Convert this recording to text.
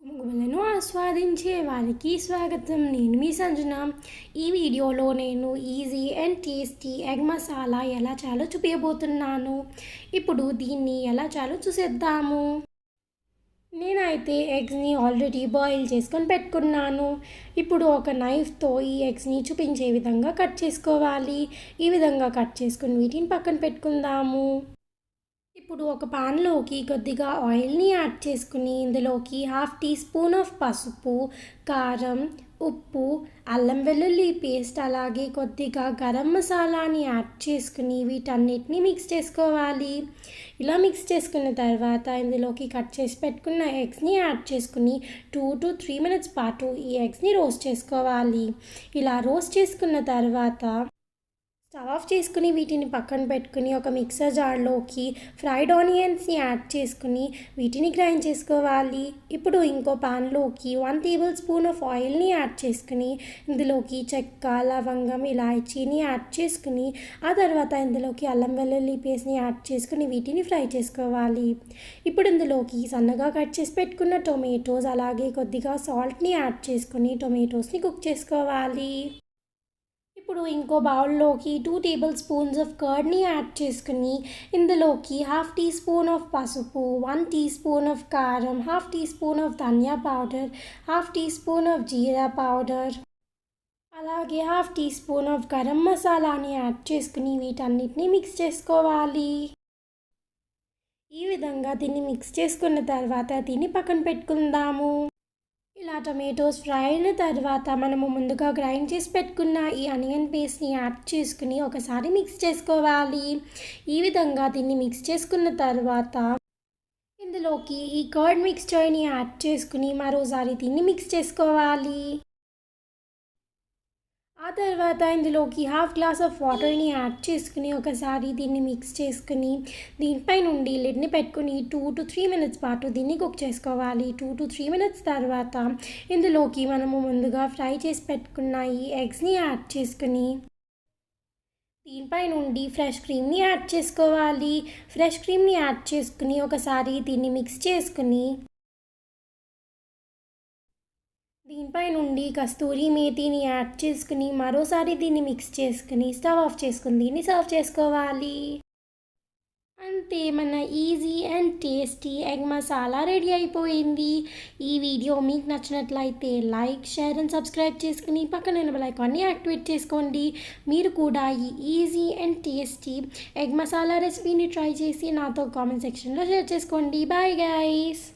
గుమగుమలను ఆస్వాదించే వారికి స్వాగతం. నేను మీ సంజన. ఈ వీడియోలో నేను easy and tasty egg masala ఎలా చేయాలో చూపించబోతున్నాను. ఇప్పుడు దీన్ని ఎలా చేయాలో చూసేద్దాము. నేనైతే ఎగ్స్ని ఆల్రెడీ బాయిల్ చేసుకొని పెట్టుకున్నాను. ఇప్పుడు ఒక నైఫ్తో ఈ ఎగ్స్ని చూపించే విధంగా కట్ చేసుకోవాలి. ఈ విధంగా కట్ చేసుకుని వీటిని పక్కన పెట్టుకుందాము. ఇప్పుడు ఒక పాన్లోకి కొద్దిగా ఆయిల్ని యాడ్ చేసుకుని ఇందులోకి 1/2 టీ స్పూన్ ఆఫ్ పసుపు, కారం, ఉప్పు, అల్లం వెల్లుల్లి పేస్ట్ అలాగే కొద్దిగా గరం మసాలాని యాడ్ చేసుకుని వీటన్నిటిని మిక్స్ చేసుకోవాలి. ఇలా మిక్స్ చేసుకున్న తర్వాత ఇందులోకి కట్ చేసి పెట్టుకున్న ఎగ్స్ని యాడ్ చేసుకుని 2 to 3 minutes పాటు ఈ ఎగ్స్ని రోస్ట్ చేసుకోవాలి. ఇలా రోస్ట్ చేసుకున్న తర్వాత స్టవ్ ఆఫ్ చేసుకుని వీటిని పక్కన పెట్టుకుని ఒక మిక్సర్ జార్లోకి ఫ్రైడ్ ఆనియన్స్ని యాడ్ చేసుకుని వీటిని గ్రైండ్ చేసుకోవాలి. ఇప్పుడు ఇంకో పాన్లోకి 1 టేబుల్ స్పూన్ ఆఫ్ ఆయిల్ని యాడ్ చేసుకుని ఇందులోకి చెక్క, లవంగం, ఇలాచీని యాడ్ చేసుకుని ఆ తర్వాత ఇందులోకి అల్లం వెల్లుల్లి పేస్ట్ని యాడ్ చేసుకుని వీటిని ఫ్రై చేసుకోవాలి. ఇప్పుడు ఇందులోకి సన్నగా కట్ చేసి పెట్టుకున్న టొమాటోస్ అలాగే కొద్దిగా సాల్ట్ని యాడ్ చేసుకుని టొమాటోస్ని కుక్ చేసుకోవాలి. ఇప్పుడు ఇంకో బౌల్లోకి 2 టేబుల్ స్పూన్స్ ఆఫ్ కర్డ్ని యాడ్ చేసుకుని ఇందులోకి 1/2 టీ స్పూన్ ఆఫ్ పసుపు, 1 టీ స్పూన్ ఆఫ్ కారం, 1/2 teaspoon of dhania powder, 1/2 teaspoon of jeera powder అలాగే 1/2 టీ స్పూన్ ఆఫ్ గరం మసాలాని యాడ్ చేసుకుని వీటన్నిటిని మిక్స్ చేసుకోవాలి. ఈ విధంగా దీన్ని మిక్స్ చేసుకున్న తర్వాత దీన్ని పక్కన పెట్టుకుందాము. ఇలా టొమాటోస్ ఫ్రై అయిన తర్వాత మనము ముందుగా గ్రైండ్ చేసి పెట్టుకున్న ఈ ఆనియన్ పేస్ట్ని యాడ్ చేసుకుని ఒకసారి మిక్స్ చేసుకోవాలి. ఈ విధంగా దీన్ని మిక్స్ చేసుకున్న తర్వాత ఇందులోకి ఈ కర్డ్ మిక్స్చర్ని యాడ్ చేసుకుని మరోసారి దీన్ని మిక్స్ చేసుకోవాలి. ఆ తర్వాత ఇందులోకి 1/2 గ్లాస్ ఆఫ్ వాటర్ని యాడ్ చేసుకుని ఒకసారి దీన్ని మిక్స్ చేసుకుని దీనిపై నుండి లిడ్ని పెట్టుకుని 2 to 3 minutes పాటు దీన్ని కుక్ చేసుకోవాలి. 2 to 3 minutes తర్వాత ఇందులోకి మనము ముందుగా ఫ్రై చేసి పెట్టుకున్న ఈ ఎగ్స్ని యాడ్ చేసుకుని దీనిపై నుండి ఫ్రెష్ క్రీమ్ని యాడ్ చేసుకోవాలి. ఫ్రెష్ క్రీమ్ని యాడ్ చేసుకుని ఒకసారి దీన్ని మిక్స్ చేసుకుని దీనిపై నుండి కస్తూరి మేతిని యాడ్ చేసుకుని మరోసారి దీన్ని మిక్స్ చేసుకుని స్టవ్ ఆఫ్ చేసుకుని దీన్ని సర్వ్ చేసుకోవాలి. అంతే, మన easy and tasty egg masala ready అయిపోయింది. ఈ వీడియో మీకు నచ్చినట్లయితే లైక్, షేర్ అండ్ సబ్స్క్రైబ్ చేసుకుని పక్కన బెల్ ఐకాన్ని యాక్టివేట్ చేసుకోండి. మీరు కూడా ఈ easy and tasty egg masala రెసిపీని ట్రై చేసి నాతో కామెంట్ సెక్షన్లో షేర్ చేసుకోండి. Bye guys.